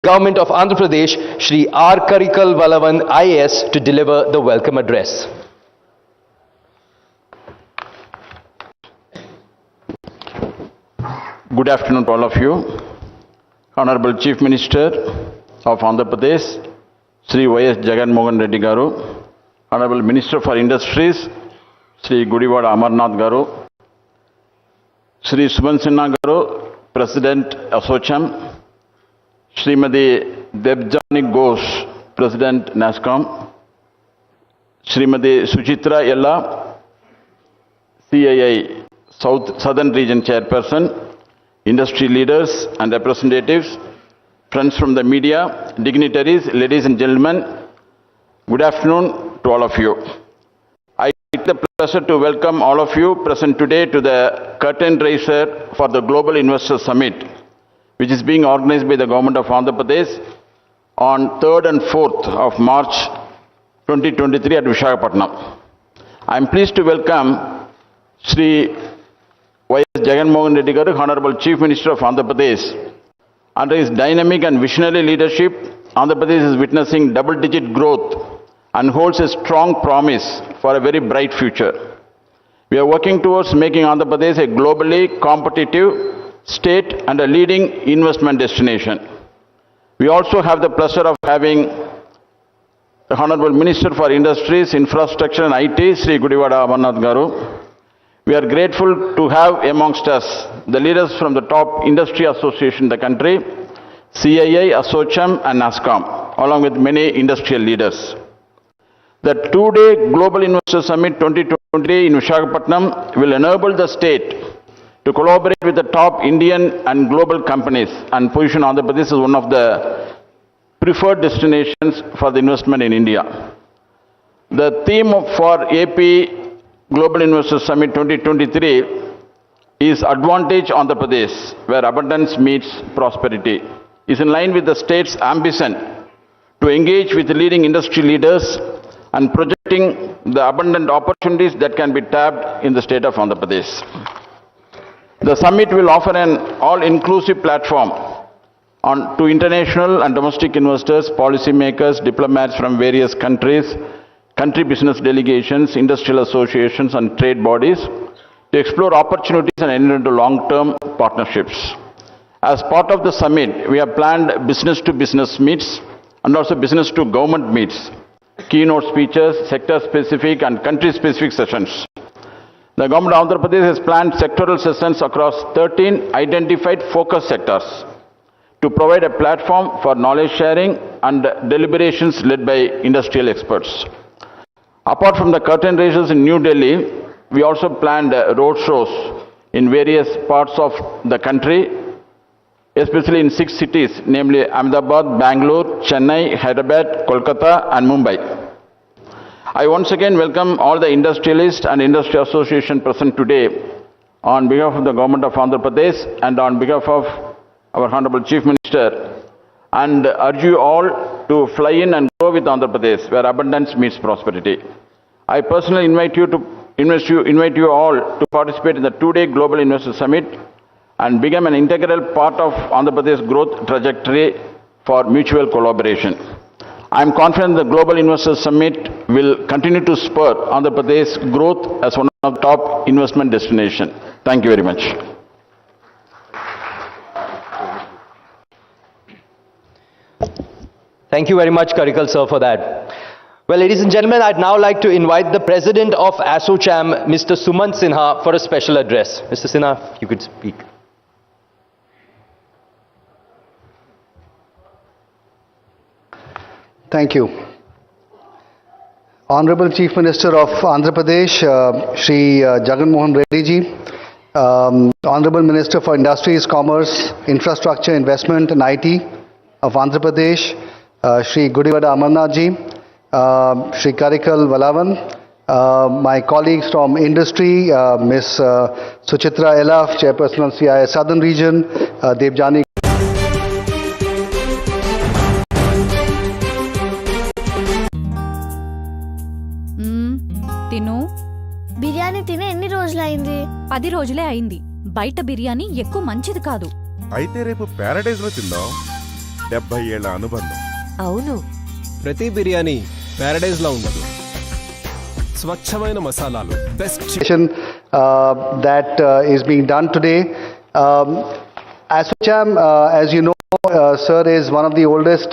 Government of Andhra Pradesh, Shri R. Karikal Valavan IAS, to deliver the welcome address. Good afternoon to all of you. Honorable Chief Minister of Andhra Pradesh, Shri Y.S. Jagan Mohan Reddy Garu, Honorable Minister for Industries, Shri Gudivada Amarnath Garu, Shri Suman Sinha Garu, President Assocham, Srimati Debjani Ghosh, President NASCOM, Srimati Suchitra Yella, CII Southern Region Chairperson, industry leaders and representatives, friends from the media, dignitaries, ladies and gentlemen, good afternoon to all of you. I take the pleasure to welcome all of you present today to the curtain raiser for the Global Investor Summit, which is being organized by the Government of Andhra Pradesh on 3rd and 4th of March 2023 at Visakhapatnam. I am pleased to welcome Shri Y.S. Jagan Mohan Reddy Garu, Honorable Chief Minister of Andhra Pradesh. Under his dynamic and visionary leadership, Andhra Pradesh is witnessing double-digit growth and holds a strong promise for a very bright future. We are working towards making Andhra Pradesh a globally competitive state and a leading investment destination. We also have the pleasure of having the Honorable Minister for Industries, Infrastructure and IT, Shri Gudivada Amarnath Garu. We are grateful to have amongst us the leaders from the top industry association in the country, CII, Assocham and NASCOM, along with many industrial leaders. The two-day Global Investor Summit 2023 in Visakhapatnam will enable the state to collaborate with the top Indian and global companies and position Andhra Pradesh as one of the preferred destinations for the investment in India. The theme for AP Global Investor Summit 2023 is Advantage Andhra Pradesh, where abundance meets prosperity. Is in line with the state's ambition to engage with leading industry leaders and projecting the abundant opportunities that can be tapped in the state of Andhra Pradesh. The summit will offer an all-inclusive platform to international and domestic investors, policymakers, diplomats from various countries, country business delegations, industrial associations and trade bodies to explore opportunities and enter into long-term partnerships. As part of the summit, we have planned business-to-business meets and also business-to-government meets, keynote speeches, sector-specific and country-specific sessions. The Government of Andhra Pradesh has planned sectoral sessions across 13 identified focus sectors to provide a platform for knowledge sharing and deliberations led by industrial experts. Apart from the curtain raisers in New Delhi, we also planned road shows in various parts of the country, especially in 6 cities, namely Ahmedabad, Bangalore, Chennai, Hyderabad, Kolkata and Mumbai. I once again welcome all the industrialists and industry association present today on behalf of the Government of Andhra Pradesh and on behalf of our Honorable Chief Minister, and urge you all to fly in and grow with Andhra Pradesh, where abundance meets prosperity. I personally invite you all to participate in the two-day Global Investor Summit and become an integral part of Andhra Pradesh growth trajectory for mutual collaboration. I am confident the Global Investor Summit will continue to spur Andhra Pradesh growth as one of the top investment destinations. Thank you very much. Thank you very much, Karikal sir, for that. Well, ladies and gentlemen, I'd now like to invite the President of Assocham, Mr. Suman Sinha, for a special address. Mr. Sinha, if you could speak. Thank you. Honorable Chief Minister of Andhra Pradesh, Shri Jagan Mohan Reddy ji, Honorable Minister for Industries, Commerce, Infrastructure, Investment and IT of Andhra Pradesh, Shri Gudivada Amarnath ji, Shri Karikal Valavan, my colleagues from industry, Ms. Suchitra Yella, Chairperson of CII Southern Region, Debjani తిను బిర్యానీ తినే ఎన్ని రోజులైంది? 10 రోజులే అయింది. బయట బిర్యానీ ఎక్కువ మంచిది కాదు. అయితే రేపు ప్యారడైజ్ లో తిందాం. 70 ఏళ్ల అనుబంధం. అవును, ప్రతి బిర్యానీ ప్యారడైజ్ లా ఉండదు. స్వచ్ఛమైన మసాలాలు, best that is being done today. ASSOCHAM, as you know, sir, is one of the oldest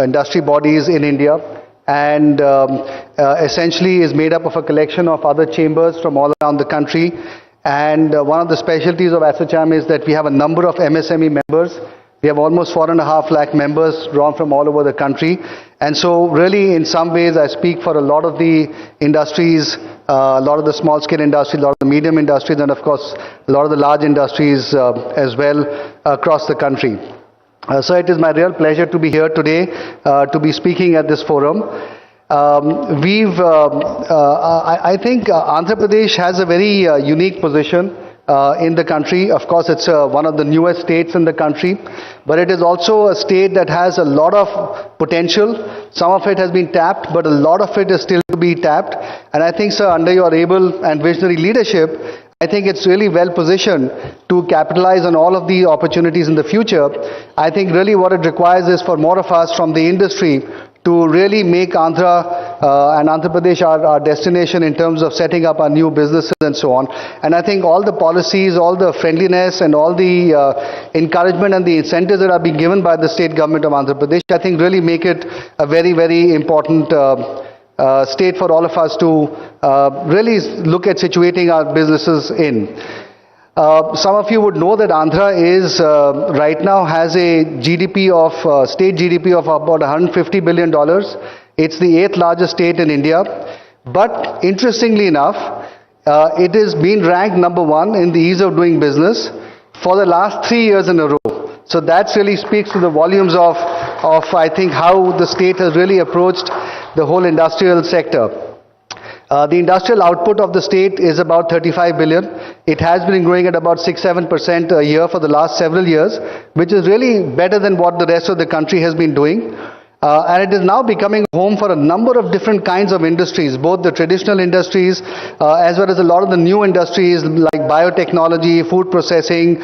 industry bodies in India, and essentially is made up of a collection of other chambers from all around the country. And one of the specialties of ASSOCHAM is that we have a number of MSME members. We have almost 4.5 lakh members drawn from all over the country. And so really, in some ways, I speak for a lot of the industries, a lot of the small scale industries, a lot of the medium industries, and of course, a lot of the large industries as well across the country. So it is my real pleasure to be here today to be speaking at this forum. I think Andhra Pradesh has a very unique position in the country. Of course, it's one of the newest states in the country, but it is also a state that has a lot of potential. Some of it has been tapped, but a lot of it is still to be tapped. And I think, sir, under your able and visionary leadership, I think it's really well positioned to capitalize on all of the opportunities in the future. I think really what it requires is for more of us from the industry to really make Andhra and Andhra Pradesh our destination in terms of setting up our new businesses and so on. And I think all the policies, all the friendliness and all the encouragement and the incentives that are being given by the state government of Andhra Pradesh, I think really make it a very, very important state for all of us to really look at situating our businesses in. Some of you would know that Andhra is right now has a GDP of state GDP of about $150 billion. It's the 8th largest state in India. But interestingly enough, it has been ranked number 1 in the ease of doing business for the last 3 years in a row. So that really speaks to the volumes of I think how the state has really approached the whole industrial sector. The industrial output of the state is about 35 billion. It has been growing at about 6-7% a year for the last several years, which is really better than what the rest of the country has been doing. And it is now becoming home for a number of different kinds of industries, both the traditional industries as well as a lot of the new industries like biotechnology, food processing,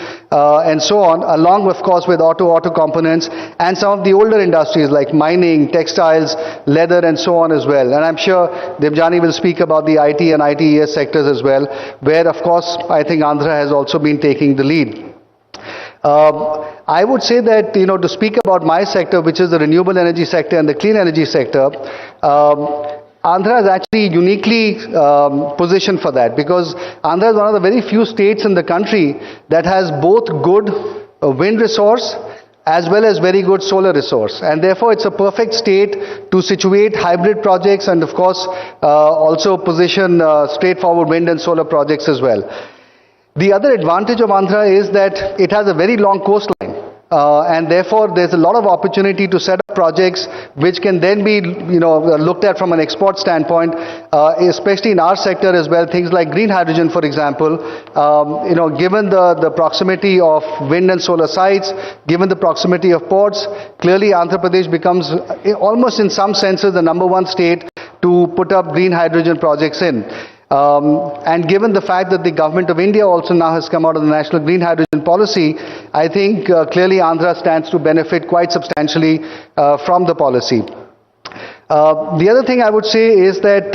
and so on, along, of course, with auto components, and some of the older industries like mining, textiles, leather, and so on as well. And I'm sure Debjani will speak about the IT and ITES sectors as well, where, of course, I think Andhra has also been taking the lead. I would say that, to speak about my sector, which is the renewable energy sector and the clean energy sector, Andhra is actually uniquely positioned for that, because Andhra is one of the very few states in the country that has both good wind resource as well as very good solar resource. And therefore, it's a perfect state to situate hybrid projects and, of course, also position straightforward wind and solar projects as well. The other advantage of Andhra is that it has a very long coastline. And therefore, there's a lot of opportunity to set up projects which can then be, looked at from an export standpoint, especially in our sector as well. Things like green hydrogen, for example, given the proximity of wind and solar sites, given the proximity of ports, clearly Andhra Pradesh becomes almost in some senses the number 1 state to put up green hydrogen projects in. And given the fact that the government of India also now has come out of the National Green Hydrogen Policy, I think clearly Andhra stands to benefit quite substantially from the policy. The other thing I would say is that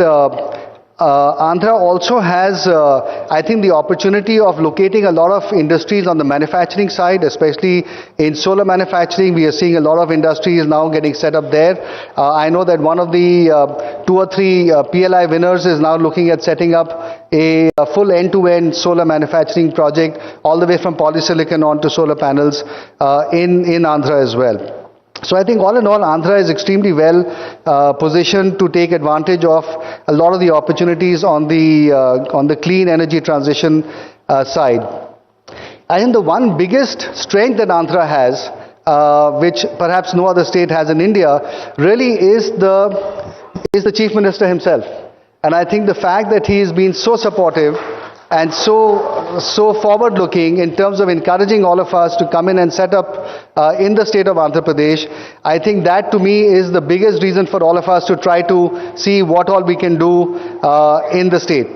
Andhra also has, I think, the opportunity of locating a lot of industries on the manufacturing side, especially in solar manufacturing. We are seeing a lot of industries now getting set up there. I know that one of the 2 or 3 PLI winners is now looking at setting up a full end-to-end solar manufacturing project, all the way from polysilicon on to solar panels in Andhra as well. So I think all in all, Andhra is extremely well positioned to take advantage of a lot of the opportunities on the clean energy transition side. I think the one biggest strength that Andhra has, which perhaps no other state has in India, really is the Chief Minister himself. And I think the fact that he has been so supportive and so forward-looking in terms of encouraging all of us to come in and set up in the state of Andhra Pradesh, I think that to me is the biggest reason for all of us to try to see what all we can do in the state.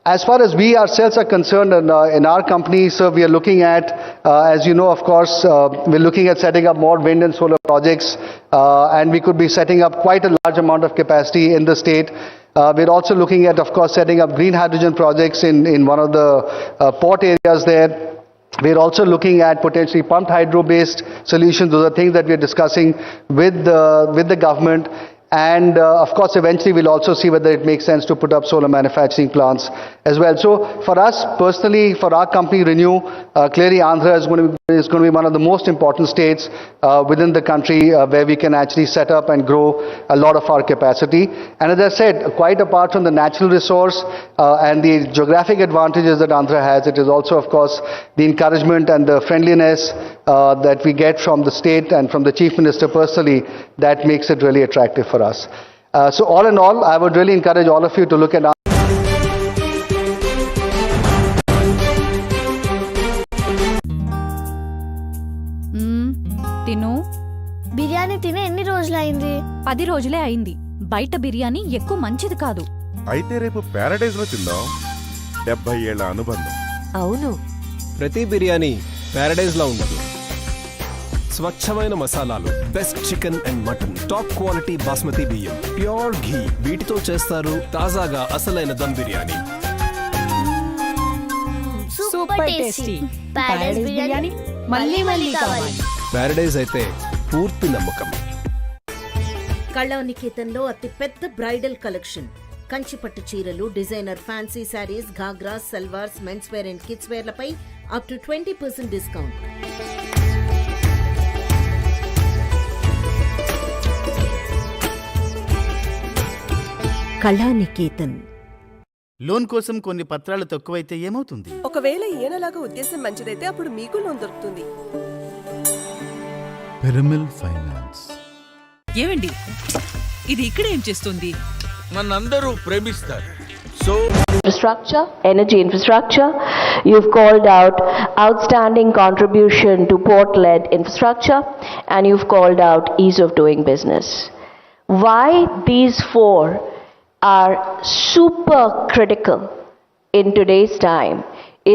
As far as we ourselves are concerned in our company, sir, we are looking at, as you know, of course, we're looking at setting up more wind and solar projects, and we could be setting up quite a large amount of capacity in the state. We're also looking at, of course, setting up green hydrogen projects in one of the port areas there. We're also looking at potentially pumped hydro-based solutions. Those are things that we're discussing with the government. And of course, eventually we'll also see whether it makes sense to put up solar manufacturing plants as well. So for us personally, for our company Renew, clearly Andhra is going to be one of the most important states within the country where we can actually set up and grow a lot of our capacity. And as I said, quite apart from the natural resource and the geographic advantages that Andhra has, it is also, of course, the encouragement and the friendliness that we get from the state and from the Chief Minister personally that makes it really attractive for us. So all in all, I would really encourage all of you to look at తిను బిర్యానీ తినే ఎన్ని రోజులైంది? 10 రోజులే అయింది. బయట బిర్యానీ ఎక్కువ మంచిది కాదు. అయితే రేపు ప్యారడైజ్ లో తిందాం. 70 ఏళ్ల అనుబంధం. అవును, ప్రతి బిర్యానీ ప్యారడైజ్ లా ఉండదు. స్వచ్ఛమైన మసాలాలు, best chicken and mutton, top quality basmati బియ్యం, ప్యూర్ ఘీ, వీటితో చేస్తారు తాజాగా అసలైన dum biryani. Super tasty Paradise biryani మళ్ళీ మళ్ళీ కావాలి. ప్యారడైజ్ అయితే పూర్తి నమ్మకం. కళానికేతన్లో అతి పెద్ద బ్రైడల్ కలెక్షన్, కంచిపట్టు చీరలు, డిజైనర్ ఫ్యాన్సీ శారీస్, ఘాగ్రాస్, సల్వార్స్, మెన్స్ వేర్ అండ్ కిడ్స్ వేర్లపై up to 20% discount. Kalaniketan. Loan కోసం కొన్ని పత్రాలు తక్కువైతే ఏమవుతుంది? ఒకవేళ ఈయనలాగా ఉద్దేశం మంచిదైతే అప్పుడు మీకు లోన్ దొరుకుతుంది. పిరమిల్ ఫైనాన్స్. ఏమండి, ఇది ఇక్కడ ఏం చేస్తుంది? మనందరూ ప్రేమిస్తారు. So infrastructure, energy infrastructure. You've called out outstanding contribution to port-led infrastructure, and you've called out ease of doing business. Why these four are super critical in today's time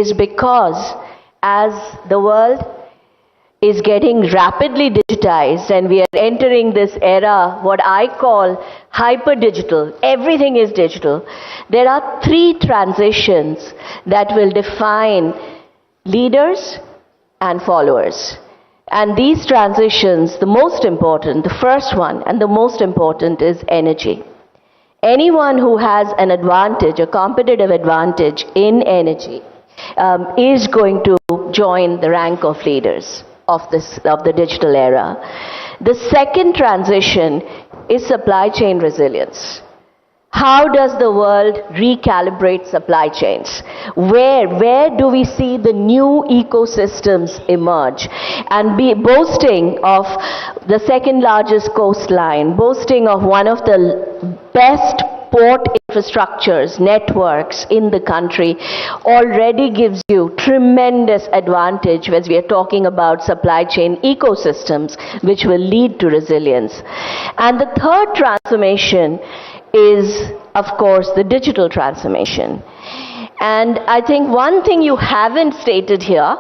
is because as the world is getting rapidly digitized and we are entering this era, what I call hyper digital, everything is digital. There are 3 transitions that will define leaders and followers. And these transitions, the most important, the first one and the most important is energy. Anyone who has an advantage, a competitive advantage in energy, is going to join the rank of leaders of the digital era. The second transition is supply chain resilience. How does the world recalibrate supply chains? Where do we see the new ecosystems emerge? And be boasting of the second largest coastline, boasting of one of the best port infrastructures, networks in the country already gives you tremendous advantage as we are talking about supply chain ecosystems which will lead to resilience. And the third transformation is, of course, the digital transformation. And I think one thing you haven't stated here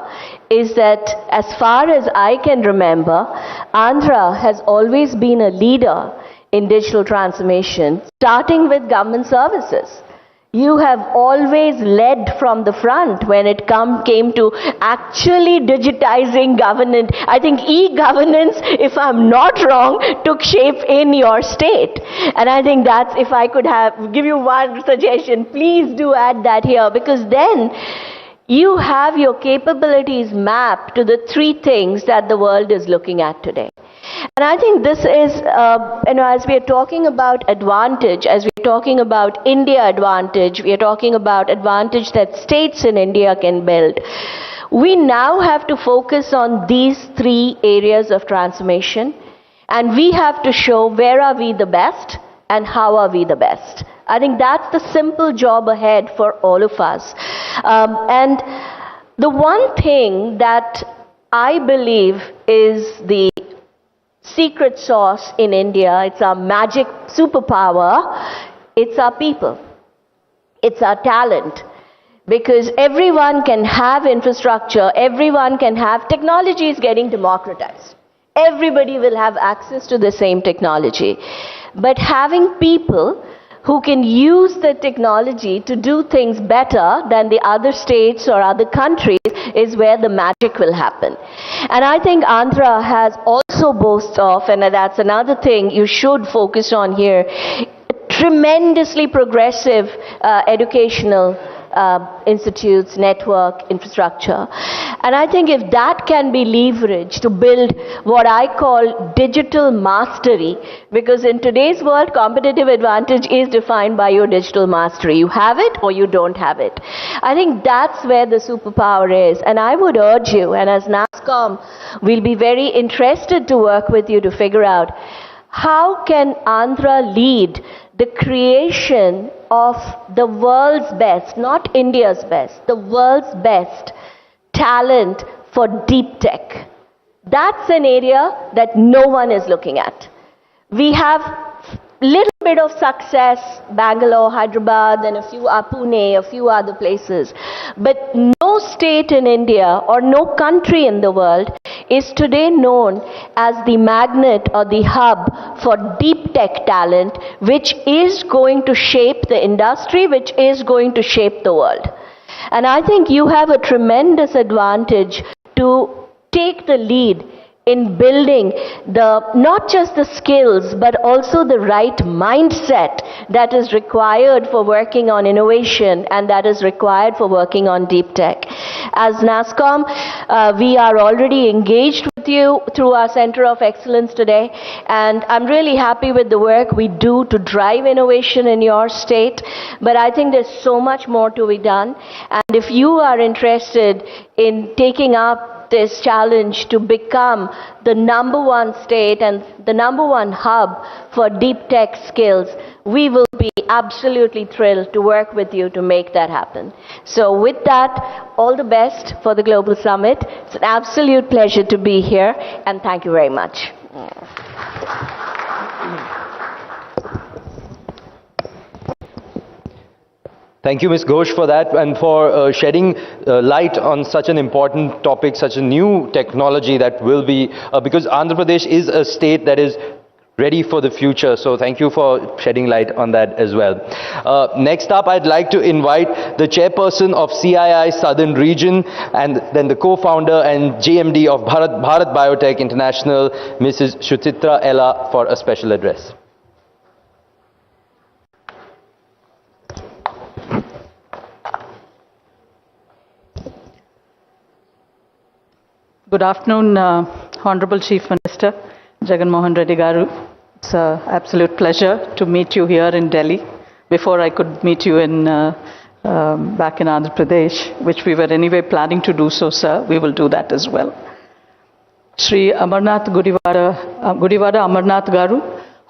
is that as far as I can remember, Andhra has always been a leader in digital transformation, starting with government services. You have always led from the front when it came to actually digitizing government. I think e-governance, if I'm not wrong, took shape in your state. And I think that's, if I could give you one suggestion, please do add that here, because then you have your capabilities mapped to the 3 things that the world is looking at today. And I think this is, as we are talking about advantage, as we are talking about India advantage, we are talking about advantage that states in India can build. We now have to focus on these 3 areas of transformation, and we have to show where are we the best and how are we the best. I think that's the simple job ahead for all of us. And the one thing that I believe is the secret sauce in India, it's our magic superpower, it's our people, it's our talent. because everyone can have infrastructure, everyone can have, technology is getting democratized. Everybody will have access to the same technology. But having people who can use the technology to do things better than the other states or other countries is where the magic will happen. And I think Andhra has also boasts of, and that's another thing you should focus on here, tremendously progressive educational institutes, network, infrastructure. And I think if that can be leveraged to build what I call digital mastery, because in today's world, competitive advantage is defined by your digital mastery. You have it or you don't have it. I think that's where the superpower is. And I would urge you, and as NASSCOM, we'll be very interested to work with you to figure out how can Andhra lead the creation of the world's best, not India's best, the world's best talent for deep tech. That's an area that no one is looking at. We have little bit of success, Bangalore, Hyderabad, and Pune, a few other places. But no state in India or no country in the world is today known as the magnet or the hub for deep tech talent, which is going to shape the industry, which is going to shape the world. And I think you have a tremendous advantage to take the lead in building not just the skills, but also the right mindset that is required for working on innovation and that is required for working on deep tech. As NASSCOM, we are already engaged with you through our Center of Excellence today, and I'm really happy with the work we do to drive innovation in your state, but I think there's so much more to be done. And if you are interested in taking up this challenge to become the #1 state and the #1 hub for deep tech skills, we will be absolutely thrilled to work with you to make that happen. So with that, all the best for the Global Summit. It's an absolute pleasure to be here, and thank you very much. Thank you, Ms. Ghosh, for that and for shedding light on such an important topic, such a new technology that will be, because Andhra Pradesh is a state that is ready for the future. So thank you for shedding light on that as well. Next up, I'd like to invite the chairperson of CII Southern Region and then the co-founder and JMD of Bharat Biotech International, Mrs. Shuchitra Ella, for a special address. Good afternoon, Honorable Chief Minister Jagan Mohan Reddy Garu. It's an absolute pleasure to meet you here in Delhi. Before I could meet you in back in Andhra Pradesh, which we were anyway planning to do so, sir. We will do that as well. Shri Amarnath Gudivada Amarnath Garu,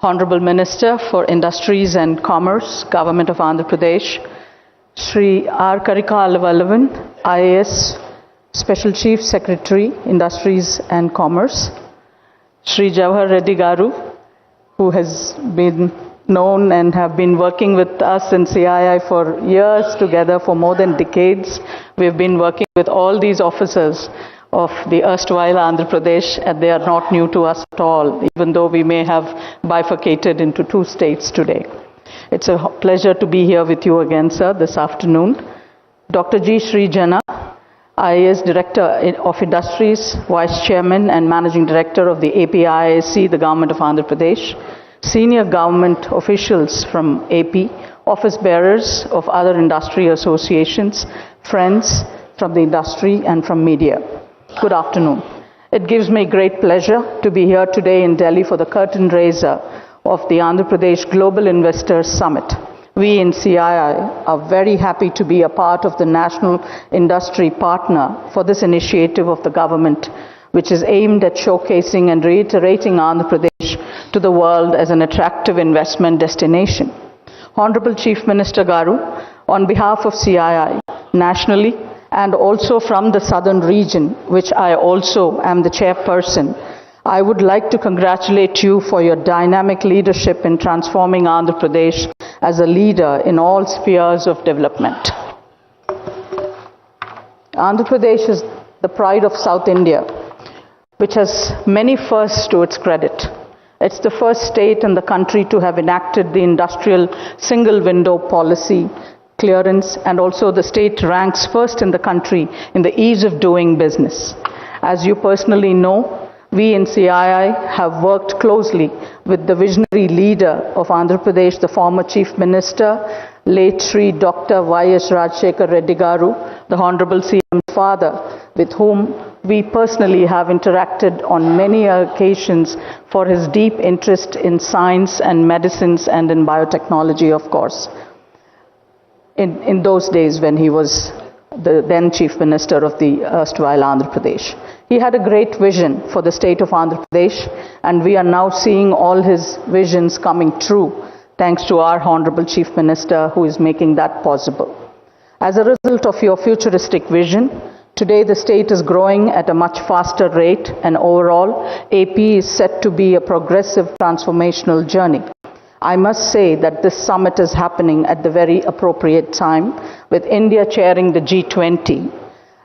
Honorable Minister for Industries and Commerce, Government of Andhra Pradesh. Shri R. Karikal Vallavan, IAS, Special Chief Secretary, Industries and Commerce. Shri Jawahar Reddy Garu, who has been known and have been working with us in CII for years together, for more than decades. We have been working with all these officers of the erstwhile Andhra Pradesh, and they are not new to us at all, even though we may have bifurcated into 2 states today. It's a pleasure to be here with you again, sir, this afternoon. Dr. G. Sri Jana, IAS Director of Industries, Vice Chairman and Managing Director of the APIISC, the Government of Andhra Pradesh, senior government officials from AP, office bearers of other industry associations, friends from the industry and from media. Good afternoon. It gives me great pleasure to be here today in Delhi for the curtain raiser of the Andhra Pradesh Global Investors Summit. We in CII are very happy to be a part of the National Industry Partner for this initiative of the government, which is aimed at showcasing and reiterating Andhra Pradesh to the world as an attractive investment destination. Honorable Chief Minister Garu, on behalf of CII nationally and also from the southern region, which I also am the chairperson, I would like to congratulate you for your dynamic leadership in transforming Andhra Pradesh as a leader in all spheres of development. Andhra Pradesh is the pride of South India, which has many firsts to its credit. It's the first state in the country to have enacted the industrial single window policy clearance, and also the state ranks first in the country in the ease of doing business. As you personally know, we in CII have worked closely with the visionary leader of Andhra Pradesh, the former Chief Minister, late Shri Dr. Y.S. Rajshekar Reddy Garu, the Hon'ble CM's father, with whom we personally have interacted on many occasions for his deep interest in science and medicines and in biotechnology, of course, in those days when he was the then Chief Minister of the erstwhile Andhra Pradesh. He had a great vision for the state of Andhra Pradesh, and we are now seeing all his visions coming true, thanks to our Honorable Chief Minister who is making that possible. As a result of your futuristic vision, today the state is growing at a much faster rate, and overall AP is set to be a progressive transformational journey. I must say that this summit is happening at the very appropriate time, with India chairing the G20,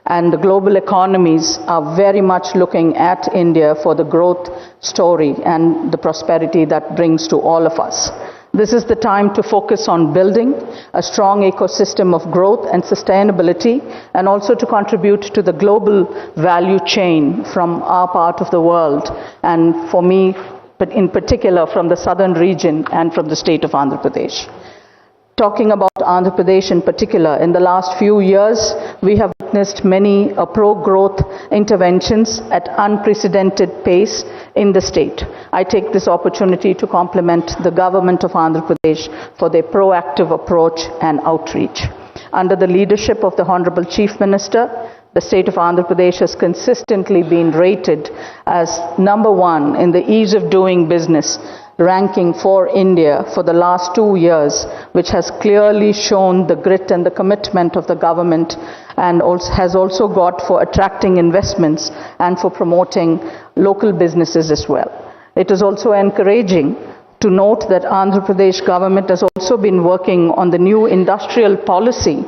and the global economies are very much looking at India for the growth story and the prosperity that brings to all of us. This is the time to focus on building a strong ecosystem of growth and sustainability, and also to contribute to the global value chain from our part of the world, and for me, but in particular from the southern region and from the state of Andhra Pradesh. Talking about Andhra Pradesh in particular, in the last few years, we have witnessed many pro-growth interventions at unprecedented pace in the state. I take this opportunity to compliment the government of Andhra Pradesh for their proactive approach and outreach. Under the leadership of the Honorable Chief Minister, the state of Andhra Pradesh has consistently been rated as #1 in the ease of doing business ranking for India for the last 2 years, which has clearly shown the grit and the commitment of the government, and has also got for attracting investments and for promoting local businesses as well. It is also encouraging to note that Andhra Pradesh government has also been working on the new industrial policy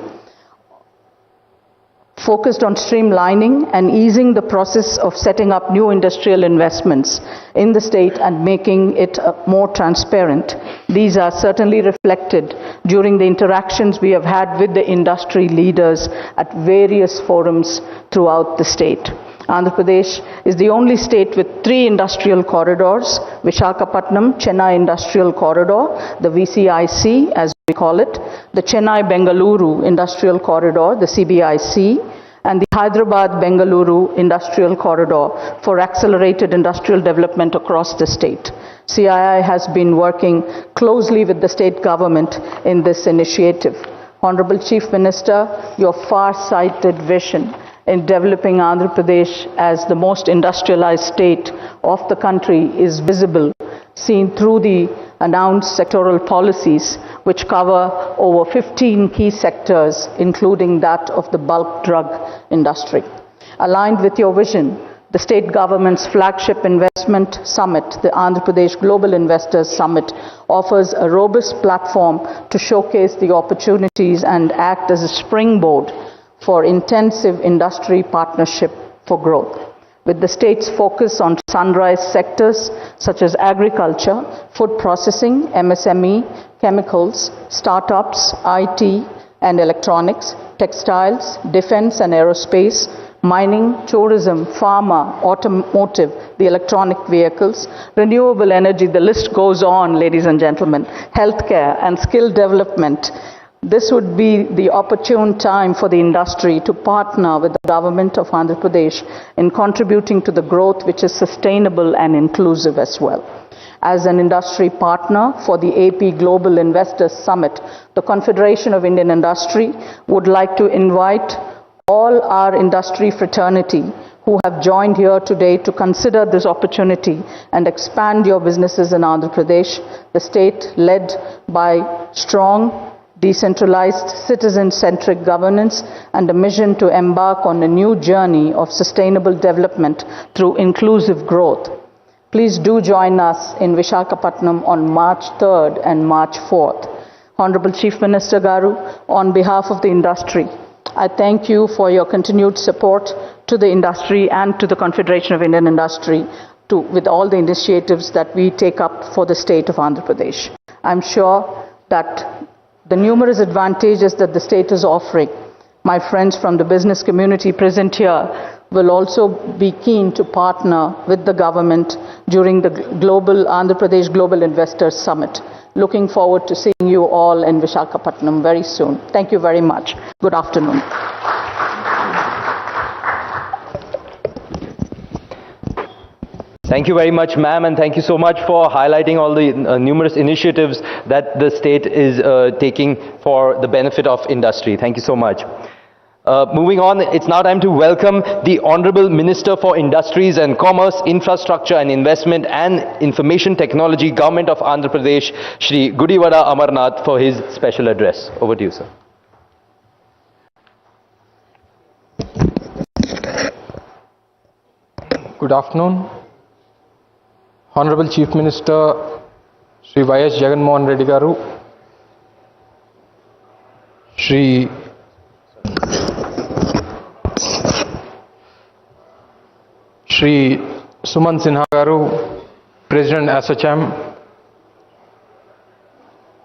focused on streamlining and easing the process of setting up new industrial investments in the state and making it more transparent. These are certainly reflected during the interactions we have had with the industry leaders at various forums throughout the state. Andhra Pradesh is the only state with 3 industrial corridors: Visakhapatnam Chennai Industrial Corridor, the VCIC as we call it, the Chennai-Bengaluru Industrial Corridor, the CBIC, and the Hyderabad-Bengaluru Industrial Corridor for accelerated industrial development across the state. CII has been working closely with the state government in this initiative. Honorable Chief Minister, your far-sighted vision in developing Andhra Pradesh as the most industrialized state of the country is visible, seen through the announced sectoral policies which cover over 15 key sectors, including that of the bulk drug industry. Aligned with your vision, the state government's flagship investment summit, the Andhra Pradesh Global Investors Summit, offers a robust platform to showcase the opportunities and act as a springboard for intensive industry partnership for growth. With the state's focus on sunrise sectors such as agriculture, food processing, MSME, chemicals, startups, IT and electronics, textiles, defense and aerospace, mining, tourism, pharma, automotive, the electronic vehicles, renewable energy, the list goes on, ladies and gentlemen, healthcare and skill development. This would be the opportune time for the industry to partner with the government of Andhra Pradesh in contributing to the growth which is sustainable and inclusive as well. As an industry partner for the AP Global Investors Summit, the Confederation of Indian Industry would like to invite all our industry fraternity who have joined here today to consider this opportunity and expand your businesses in Andhra Pradesh, the state led by strong, decentralized, citizen-centric governance and a mission to embark on a new journey of sustainable development through inclusive growth. Please do join us in Visakhapatnam on March 3rd and March 4th. Honorable Chief Minister Garu, on behalf of the industry, I thank you for your continued support to the industry and to the Confederation of Indian Industry with all the initiatives that we take up for the state of Andhra Pradesh. I'm sure that the numerous advantages that the state is offering, my friends from the business community present here will also be keen to partner with the government during the Andhra Pradesh Global Investors Summit. Looking forward to seeing you all in Visakhapatnam very soon. Thank you very much. Good afternoon. Thank you very much, ma'am, and thank you so much for highlighting all the numerous initiatives that the state is taking for the benefit of industry. Thank you so much. Moving on, it's now time to welcome the Honorable Minister for Industries and Commerce, Infrastructure and Investment and Information Technology, Government of Andhra Pradesh, Shri Gudivada Amarnath, for his special address. Over to you, sir. Good afternoon. Honorable Chief Minister Shri Y.S. Jagan Mohan Reddy Garu, Shri Suman Sinha Garu, President ASSOCHAM,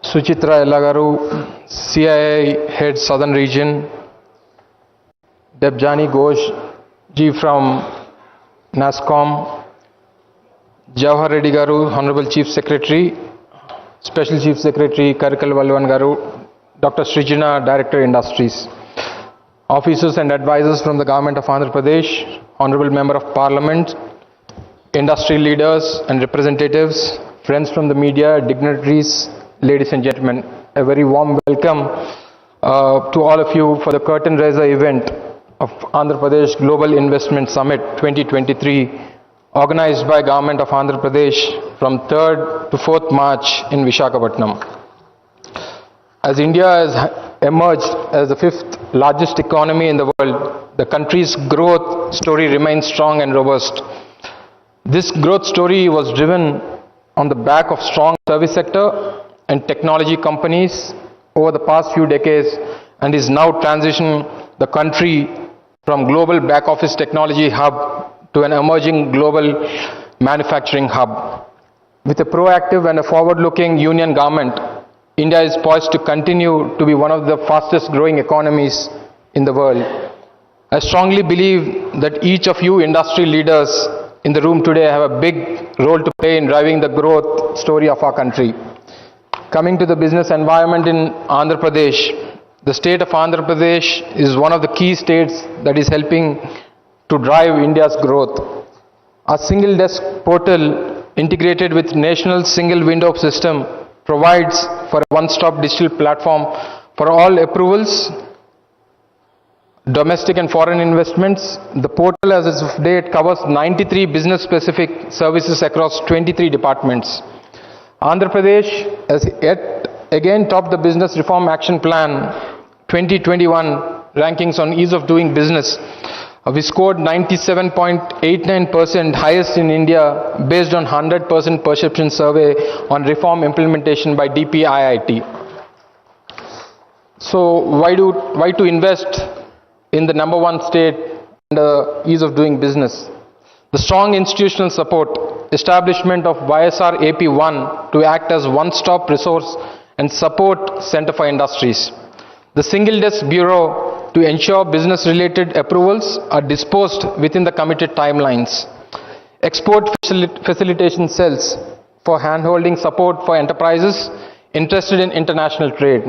Suchitra Ella Garu, CIA Head Southern Region, Debjani Ghosh Ji from NASCOM, Jawahar Reddy Garu, Honorable Chief Secretary, Special Chief Secretary Karikal Valvan Garu, Dr. Srijana, Director Industries, officers and advisors from the Government of Andhra Pradesh, Honorable Member of Parliament, industry leaders and representatives, friends from the media, dignitaries, ladies and gentlemen, a very warm welcome to all of you for the curtain raiser event of Andhra Pradesh Global Investment Summit 2023, organized by Government of Andhra Pradesh from 3rd to 4th March in Visakhapatnam. As India has emerged as the 5th largest economy in the world, the country's growth story remains strong and robust. This growth story was driven on the back of strong service sector and technology companies over the past few decades and is now transitioning the country from global back office technology hub to an emerging global manufacturing hub. With a proactive and a forward-looking union government, India is poised to continue to be one of the fastest growing economies in the world. I strongly believe that each of you industry leaders in the room today have a big role to play in driving the growth story of our country. Coming to the business environment in Andhra Pradesh, the state of Andhra Pradesh is one of the key states that is helping to drive India's growth. A single desk portal integrated with national single window system provides for a one-stop digital platform for all approvals, domestic and foreign investments. The portal as of date covers 93 business-specific services across 23 departments. Andhra Pradesh has yet again topped the Business Reform Action Plan 2021 rankings on ease of doing business. We scored 97.89%, highest in India, based on 100% perception survey on reform implementation by DPIIT. So why to invest in the number one state and ease of doing business? The strong institutional support, establishment of YSR AP1 to act as one-stop resource and support Center for Industries. The Single Desk Bureau to ensure business-related approvals are disposed within the committed timelines. Export facilitation cells for hand-holding support for enterprises interested in international trade.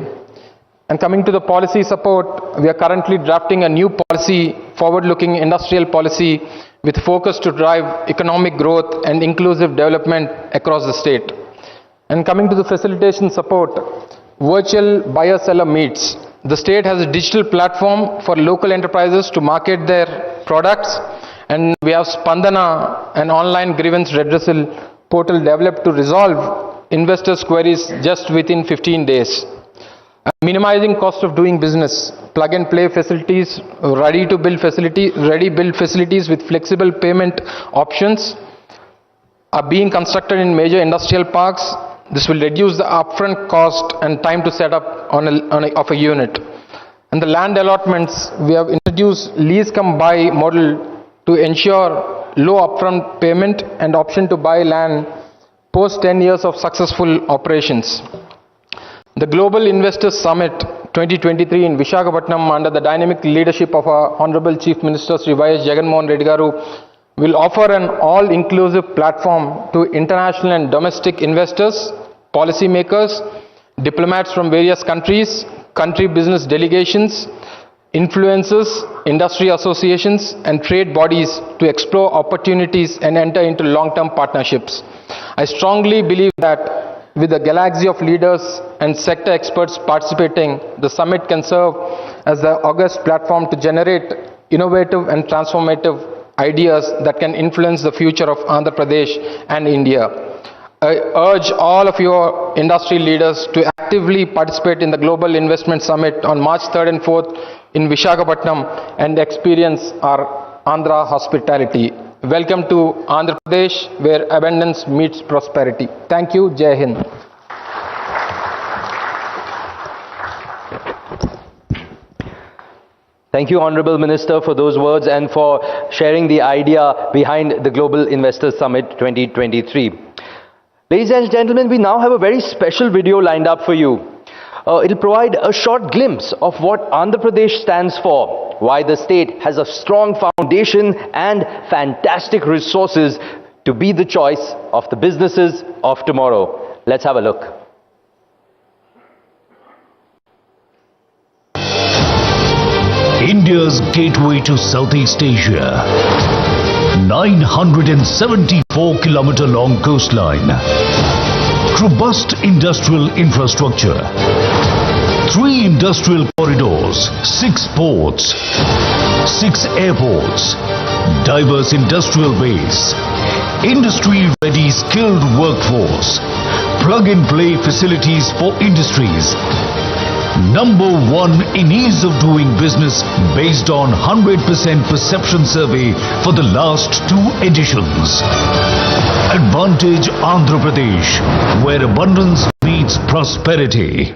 And coming to the policy support, we are currently drafting a new policy, forward-looking industrial policy with focus to drive economic growth and inclusive development across the state. And coming to the facilitation support, virtual buyer-seller meets. The state has a digital platform for local enterprises to market their products, and we have Spandana, an online grievance redressal portal developed to resolve investors' queries just within 15 days. Minimizing cost of doing business, plug-and-play facilities, ready-build facilities with flexible payment options are being constructed in major industrial parks. This will reduce the upfront cost and time to set up of a unit. and the land allotments, we have introduced lease cum buy model to ensure low upfront payment and option to buy land post 10 years of successful operations. The Global Investors Summit 2023 in Visakhapatnam, under the dynamic leadership of our Honorable Chief Minister Sri Y.S. Jagan Mohan Reddy Garu, will offer an all-inclusive platform to international and domestic investors, policymakers, diplomats from various countries, country business delegations, influencers, industry associations, and trade bodies to explore opportunities and enter into long-term partnerships. I strongly believe that with a galaxy of leaders and sector experts participating, the summit can serve as the august platform to generate innovative and transformative ideas that can influence the future of Andhra Pradesh and India. I urge all of your industry leaders to actively participate in the Global Investment Summit on March 3rd and 4th in Visakhapatnam and experience our Andhra hospitality. Welcome to Andhra Pradesh, where abundance meets prosperity. Thank you. Jai Hind. Thank you, Honorable Minister, for those words and for sharing the idea behind the Global Investors Summit 2023. Ladies and gentlemen, we now have a very special video lined up for you. It'll provide a short glimpse of what Andhra Pradesh stands for, why the state has a strong foundation and fantastic resources to be the choice of the businesses of tomorrow. Let's have a look. India's gateway to Southeast Asia. 974-kilometer long coastline. Robust industrial infrastructure. 3 industrial corridors, 6 ports, 6 airports, diverse industrial base, industry-ready skilled workforce, plug-and-play facilities for industries. Number 1 in ease of doing business based on 100% perception survey for the last 2 editions. Advantage Andhra Pradesh, where abundance meets prosperity.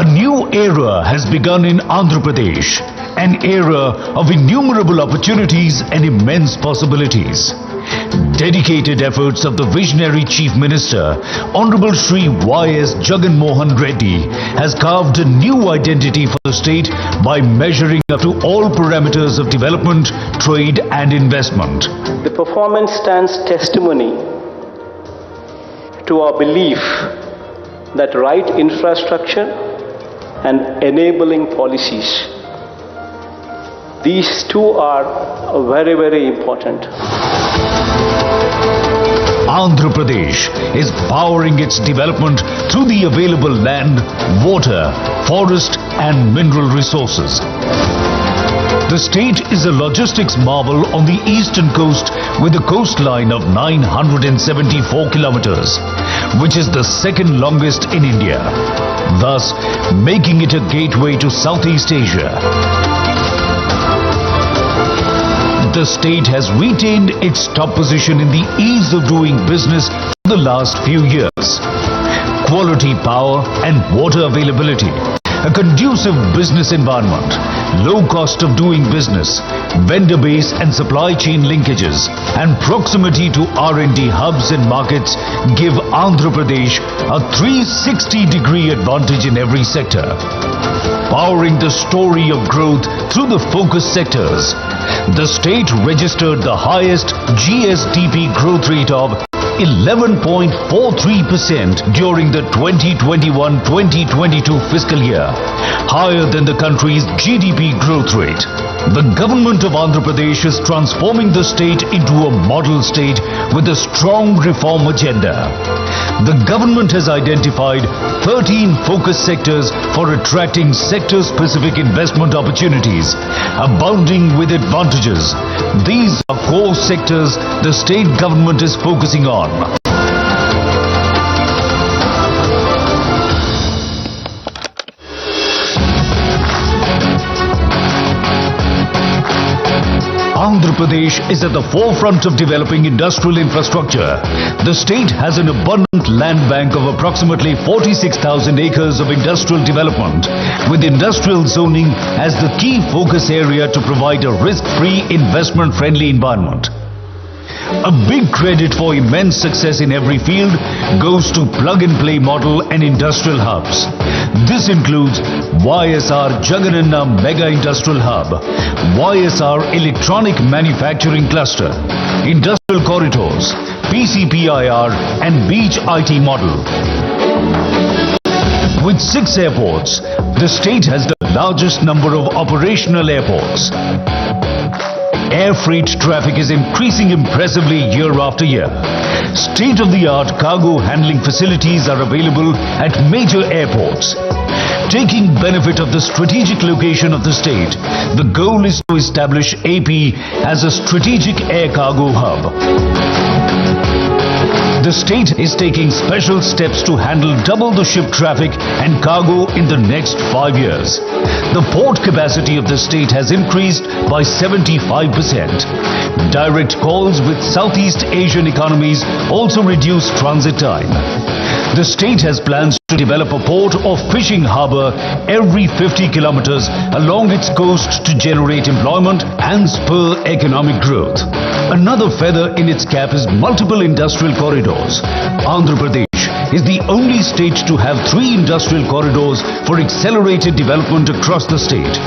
A new era has begun in Andhra Pradesh, an era of innumerable opportunities and immense possibilities. Dedicated efforts of the visionary Chief Minister, Honorable Shri Y.S. Jagan Mohan Reddy, has carved a new identity for the state by measuring up to all parameters of development, trade and investment. The performance stands testimony to our belief that right infrastructure and enabling policies, these two are very, very important. Andhra Pradesh is powering its development through the available land, water, forest and mineral resources. The state is a logistics marvel on the eastern coast with a coastline of 974 kilometers, which is the second longest in India, thus making it a gateway to Southeast Asia. The state has retained its top position in the ease of doing business for the last few years. Quality power and water availability, a conducive business environment, low cost of doing business, vendor base and supply chain linkages, and proximity to R&D hubs and markets give Andhra Pradesh a 360-degree advantage in every sector. Powering the story of growth through the focus sectors, the state registered the highest GSDP growth rate of 11.43% during the 2021-2022 fiscal year, higher than the country's GDP growth rate. The government of Andhra Pradesh is transforming the state into a model state with a strong reform agenda. The government has identified 13 focus sectors for attracting sector-specific investment opportunities, abounding with advantages. These are core sectors the state government is focusing on. Andhra Pradesh is at the forefront of developing industrial infrastructure. The state has an abundant land bank of approximately 46,000 acres of industrial development, with industrial zoning as the key focus area to provide a risk-free, investment-friendly environment. A big credit for immense success in every field goes to plug-and-play model and industrial hubs. This includes YSR Jagananna Mega Industrial Hub, YSR Electronic Manufacturing Cluster, Industrial Corridors, PCPIR and Beach IT model. With 6 airports, the state has the largest number of operational airports. Air freight traffic is increasing impressively year after year. State-of-the-art cargo handling facilities are available at major airports. Taking benefit of the strategic location of the state, the goal is to establish AP as a strategic air cargo hub. The state is taking special steps to handle double the ship traffic and cargo in the next 5 years. The port capacity of the state has increased by 75%. Direct calls with Southeast Asian economies also reduce transit time. The state has plans to develop a port or fishing harbour every 50 kilometers along its coast to generate employment and spur economic growth. Another feather in its cap is multiple industrial corridors. Andhra Pradesh is the only state to have 3 industrial corridors for accelerated development across the state.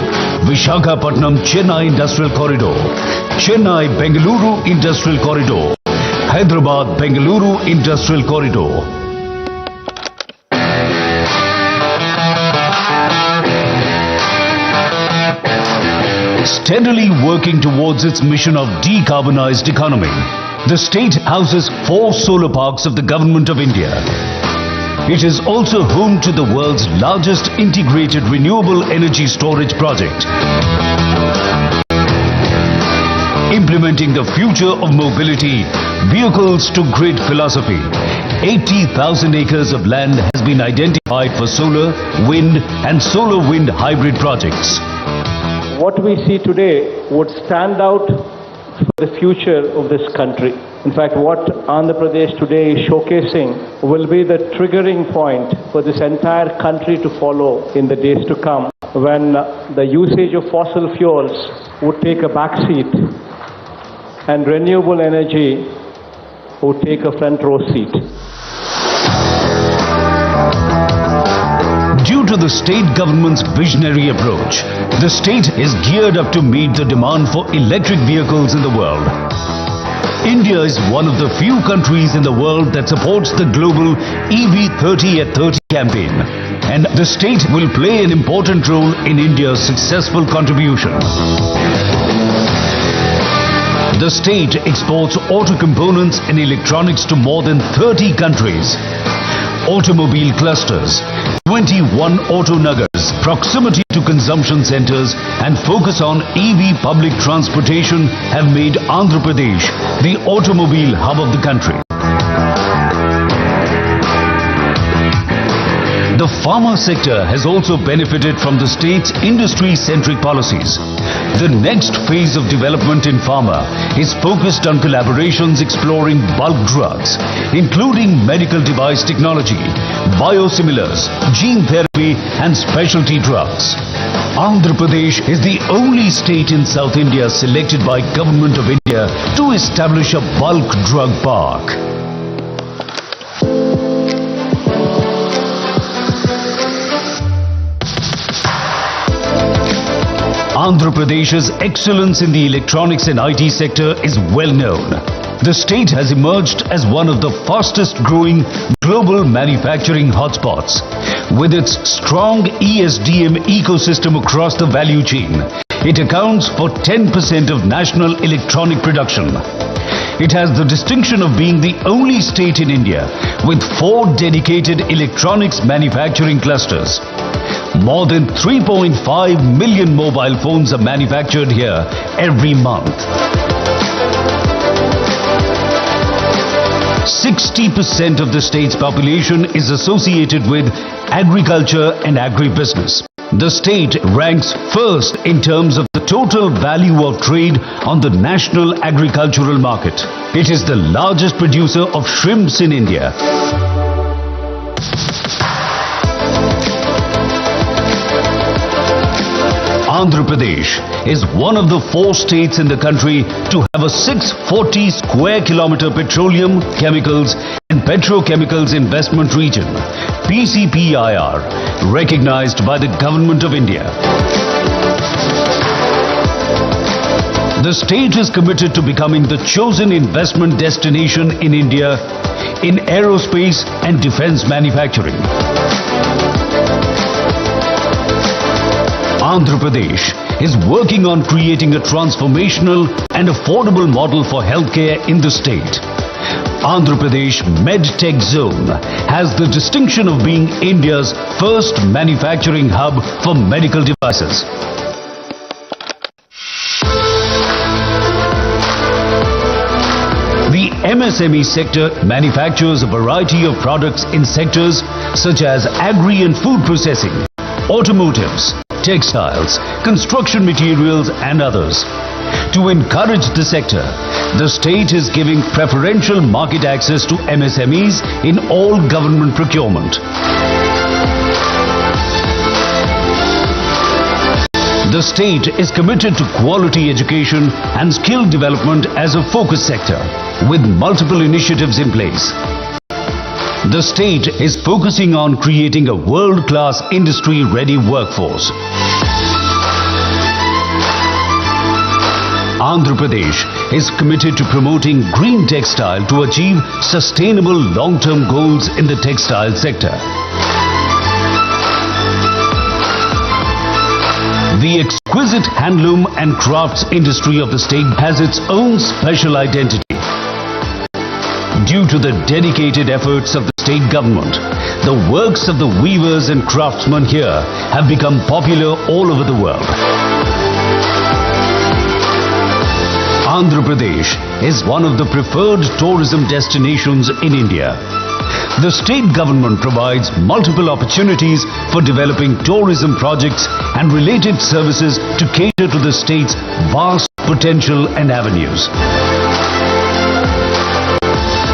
Visakhapatnam-Chennai Industrial Corridor, Chennai-Bengaluru Industrial Corridor, Hyderabad-Bengaluru Industrial Corridor. Steadily working towards its mission of decarbonized economy, the state houses 4 solar parks of the Government of India. It is also home to the world's largest integrated renewable energy storage project. Implementing the future of mobility, vehicles to grid philosophy, 80,000 acres of land has been identified for solar, wind and solar wind hybrid projects. What we see today would stand out for the future of this country. In fact, what Andhra Pradesh today is showcasing will be the triggering point for this entire country to follow in the days to come, when the usage of fossil fuels would take a backseat and renewable energy would take a front row seat. Due to the state government's visionary approach, the state is geared up to meet the demand for electric vehicles in the world. India is one of the few countries in the world that supports the global EV 30 at 30 campaign, and the state will play an important role in India's successful contribution. The state exports auto components and electronics to more than 30 countries. Automobile clusters, 21 auto nagars, proximity to consumption centers and focus on EV public transportation have made Andhra Pradesh the automobile hub of the country. The pharma sector has also benefited from the state's industry-centric policies. The next phase of development in pharma is focused on collaborations exploring bulk drugs, including medical device technology, biosimilars, gene therapy and specialty drugs. Andhra Pradesh is the only state in South India selected by Government of India to establish a bulk drug park. Andhra Pradesh's excellence in the electronics and IT sector is well known. The state has emerged as one of the fastest growing global manufacturing hotspots. With its strong ESDM ecosystem across the value chain, it accounts for 10% of national electronic production. It has the distinction of being the only state in India with 4 dedicated electronics manufacturing clusters. More than 3.5 million mobile phones are manufactured here every month. 60% of the state's population is associated with agriculture and agribusiness. The state ranks first in terms of the total value of trade on the national agricultural market. It is the largest producer of shrimps in India. Andhra Pradesh is one of the 4 states in the country to have a 640 square kilometer petroleum, chemicals and petrochemicals investment region, PCPIR, recognized by the Government of India. The state is committed to becoming the chosen investment destination in India in aerospace and defense manufacturing. Andhra Pradesh is working on creating a transformational and affordable model for healthcare in the state. Andhra Pradesh MedTech Zone has the distinction of being India's first manufacturing hub for medical devices. The MSME sector manufactures a variety of products in sectors such as agri and food processing, automotives, textiles, construction materials and others. To encourage the sector, the state is giving preferential market access to MSMEs in all government procurement. The state is committed to quality education and skill development as a focus sector, with multiple initiatives in place. The state is focusing on creating a world-class industry-ready workforce. Andhra Pradesh is committed to promoting green textile to achieve sustainable long-term goals in the textile sector. The exquisite handloom and crafts industry of the state has its own special identity. Due to the dedicated efforts of the state government, the works of the weavers and craftsmen here have become popular all over the world. Andhra Pradesh is one of the preferred tourism destinations in India. The state government provides multiple opportunities for developing tourism projects and related services to cater to the state's vast potential and avenues.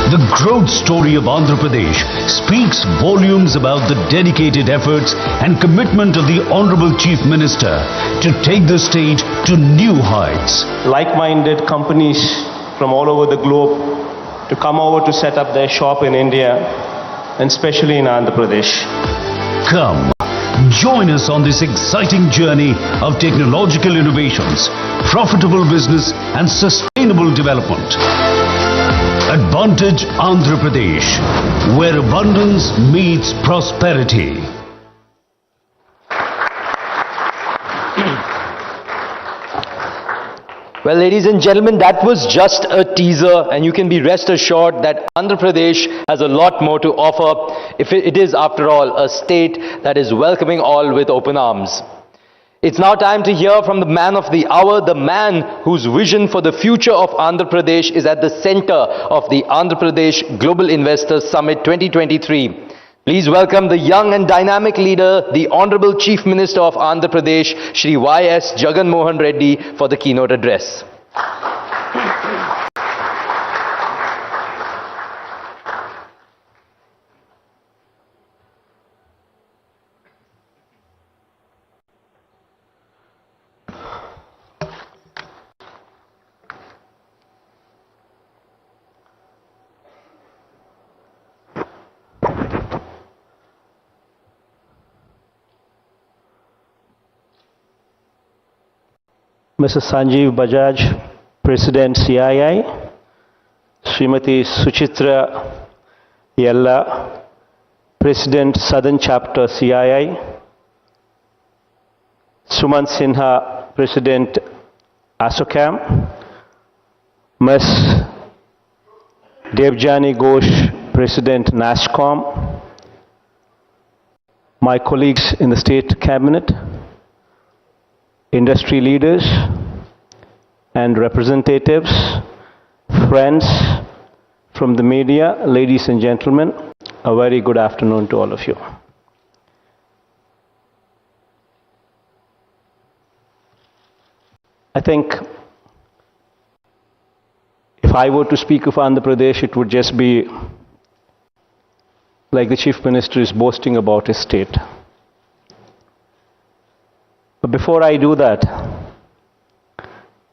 The growth story of Andhra Pradesh speaks volumes about the dedicated efforts and commitment of the Honorable Chief Minister to take the state to new heights. Like-minded companies from all over the globe to come over to set up their shop in India, and especially in Andhra Pradesh. Come, join us on this exciting journey of technological innovations, profitable business and sustainable development. Advantage Andhra Pradesh, where abundance meets prosperity. Well, ladies and gentlemen, that was just a teaser, and you can be rest assured that Andhra Pradesh has a lot more to offer. If it is, after all, a state that is welcoming all with open arms. It's now time to hear from the man of the hour, the man whose vision for the future of Andhra Pradesh is at the center of the Andhra Pradesh Global Investors Summit 2023. Please welcome the young and dynamic leader, the Honorable Chief Minister of Andhra Pradesh, Shri Y.S. Jagan Mohan Reddy, for the keynote address. Mr. Sanjeev Bajaj, President CII, Srimati Suchitra Yella, President Southern Chapter CII, Sumant Sinha, President ASOCAM, Ms. Devjani Ghosh, President NASSCOM, my colleagues in the State Cabinet, industry leaders and representatives, friends from the media, ladies and gentlemen, a very good afternoon to all of you. I think if I were to speak of Andhra Pradesh, it would just be like the Chief Minister is boasting about his state. But before I do that,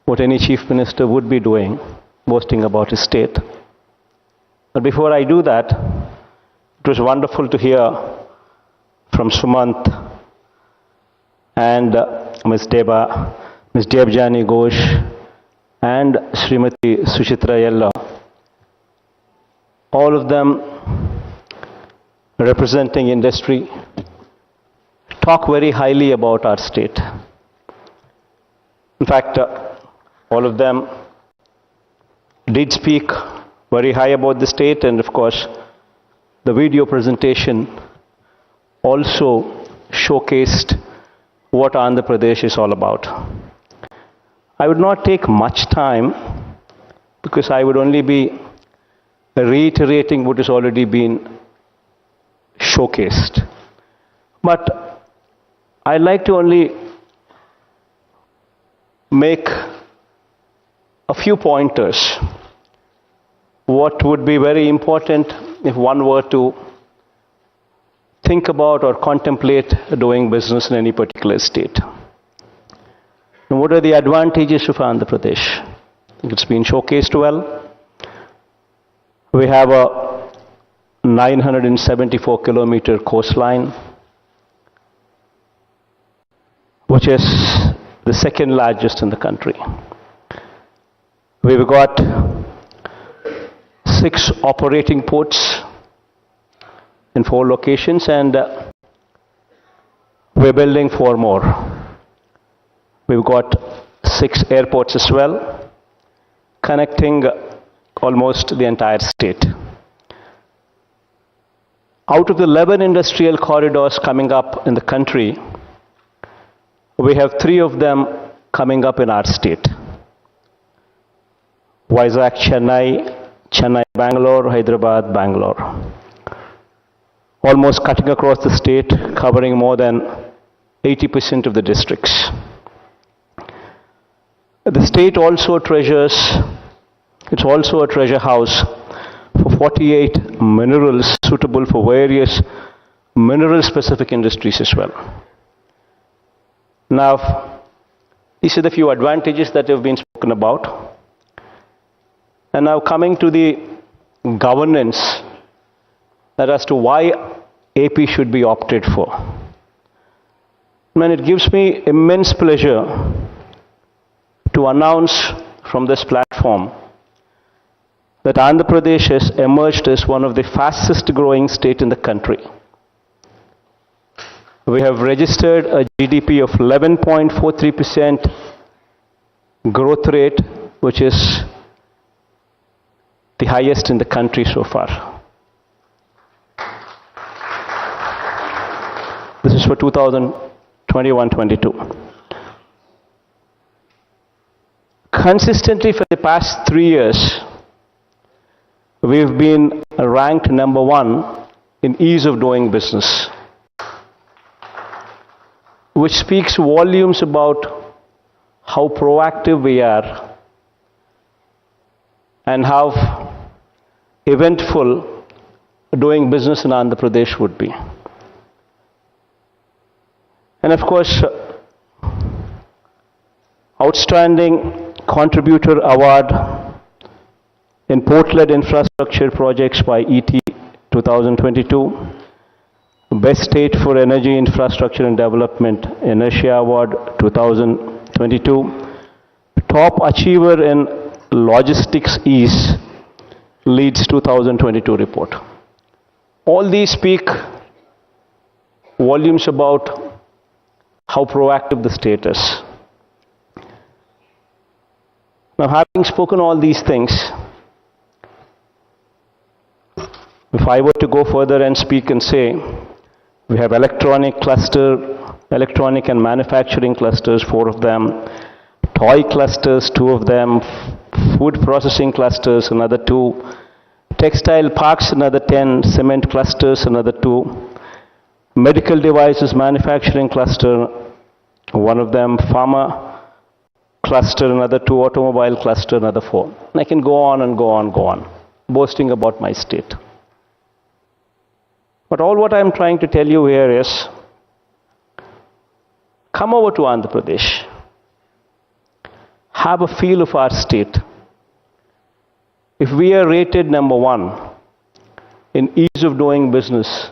what any Chief Minister would be doing, boasting about his state. But before I do that, it was wonderful to hear from Sumant and Ms. Debjani Ghosh and Srimati Suchitra Yella, all of them representing industry, talk very highly about our state. In fact, all of them did speak very high about the state, and of course, the video presentation also showcased what Andhra Pradesh is all about. I would not take much time because I would only be reiterating what has already been showcased. But I'd like to only make a few pointers. What would be very important if one were to think about or contemplate doing business in any particular state. And what are the advantages of Andhra Pradesh? I think it's been showcased well. We have a 974-kilometer coastline, which is the second largest in the country. We've got 6 operating ports in 4 locations, and we're building 4 more. We've got 6 airports as well, connecting almost the entire state. Out of the 11 industrial corridors coming up in the country, we have 3 of them coming up in our state. Vizag, Chennai, Bangalore, Hyderabad, Bangalore. Almost cutting across the state, covering more than 80% of the districts. The state also treasures, it's also a treasure house for 48 minerals suitable for various mineral-specific industries as well. Now, these are the few advantages that have been spoken about. And now coming to the governance, that as to why AP should be opted for. And it gives me immense pleasure to announce from this platform that Andhra Pradesh has emerged as one of the fastest growing states in the country. We have registered a GDP of 11.43% growth rate, which is the highest in the country so far. This is for 2021-22. Consistently for the past 3 years, we've been ranked number 1 in ease of doing business, which speaks volumes about how proactive we are and how eventful doing business in Andhra Pradesh would be. And of course, Outstanding Contributor Award in Port-led Infrastructure Projects by ET 2022, Best State for Energy Infrastructure and Development Inertia Award 2022, Top Achiever in Logistics Ease Leads 2022 report. All these speak volumes about how proactive the state is. Now, having spoken all these things, if I were to go further and speak and say, we have electronic and manufacturing clusters, 4 of them, toy clusters, 2 of them, food processing clusters, another 2, textile parks, another 10, cement clusters, another 2, medical devices manufacturing cluster, 1 of them, pharma cluster, another 2 automobile cluster, another 4. And I can go on and go on, boasting about my state. But all what I'm trying to tell you here is, come over to Andhra Pradesh. Have a feel of our state. If we are rated number 1 in ease of doing business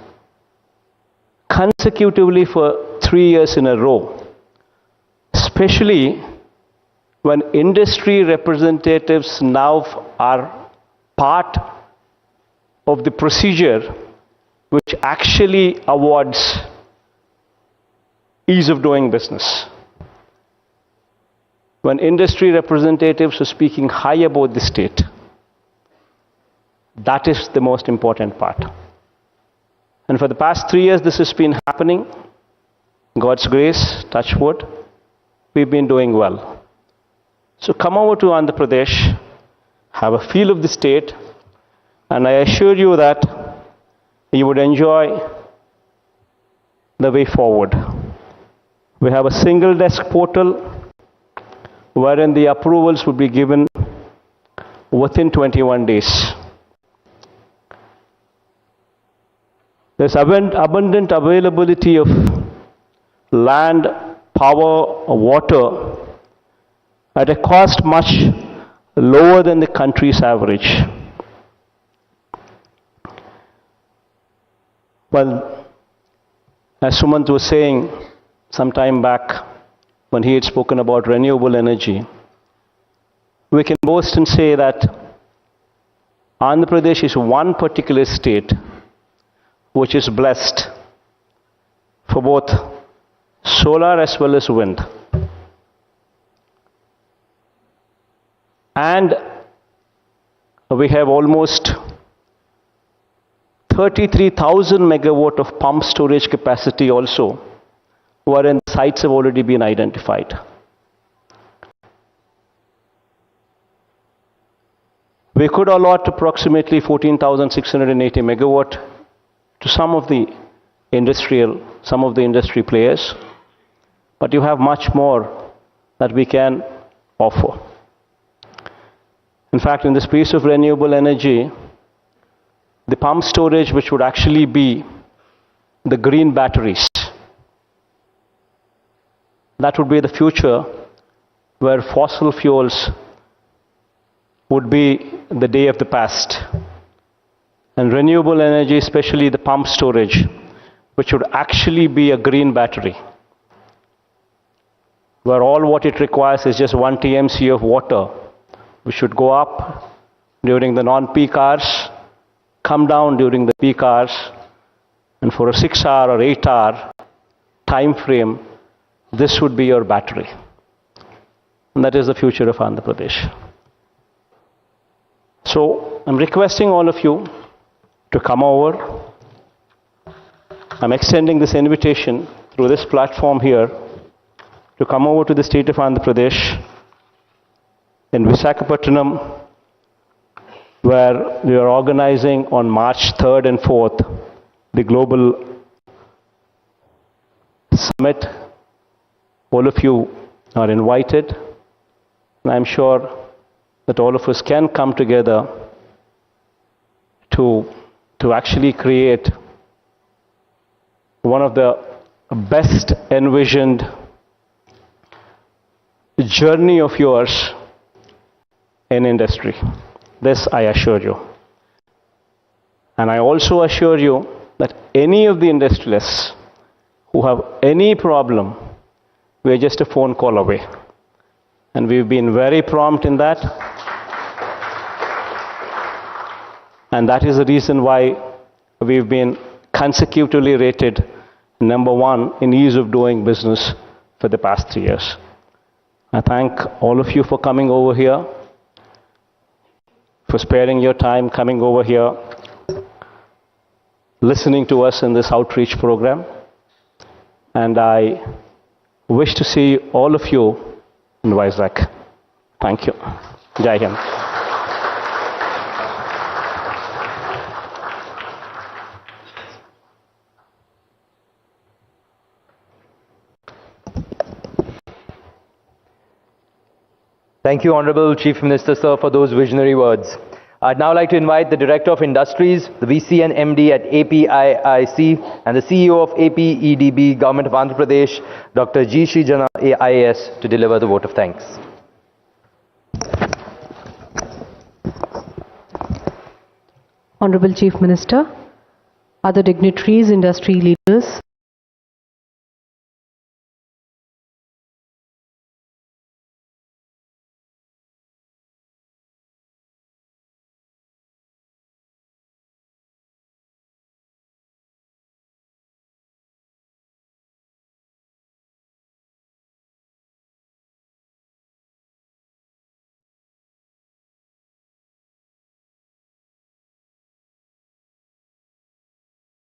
consecutively for 3 years in a row, especially when industry representatives now are part of the procedure which actually awards ease of doing business. When industry representatives are speaking high about the state, that is the most important part. And for the past 3 years, this has been happening. God's grace, touch wood, we've been doing well. So come over to Andhra Pradesh, have a feel of the state, and I assure you that you would enjoy the way forward. We have a single desk portal wherein the approvals would be given within 21 days. There's abundant availability of land, power, water at a cost much lower than the country's average. Well, as Sumant was saying some time back when he had spoken about renewable energy, we can boast and say that Andhra Pradesh is one particular state which is blessed for both solar as well as wind. And we have almost 33,000 megawatt of pump storage capacity also, wherein sites have already been identified. We could allot approximately 14,680 megawatt to some of the industry players, but you have much more that we can offer. In fact, in the space of renewable energy, the pump storage, which would actually be the green batteries, that would be the future where fossil fuels would be the day of the past. And renewable energy, especially the pump storage, which would actually be a green battery, where all what it requires is just 1 TMC of water, which should go up during the non-peak hours, come down during the peak hours, and for a 6-hour or 8-hour time frame, this would be your battery. And that is the future of Andhra Pradesh. So I'm requesting all of you to come over. I'm extending this invitation through this platform here to come over to the state of Andhra Pradesh in Visakhapatnam, where we are organizing on March 3rd and 4th the global summit. All of you are invited, and I'm sure that all of us can come together to actually create one of the best envisioned journey of yours in industry. This I assure you. And I also assure you that any of the industrialists who have any problem, we are just a phone call away. And we've been very prompt in that. And that is the reason why we've been consecutively rated number 1 in ease of doing business for the past 3 years. I thank all of you for coming over here, for sparing your time coming over here, listening to us in this outreach program. And I wish to see all of you in Vizag. Thank you. Jai Hind. Thank you, Honorable Chief Minister, sir, for those visionary words. I'd now like to invite the Director of Industries, the VC and MD at APIIC, and the CEO of APEDB, Government of Andhra Pradesh, Dr. G. Srijana, IAS, to deliver the vote of thanks. Honorable Chief Minister, other dignitaries, industry leaders,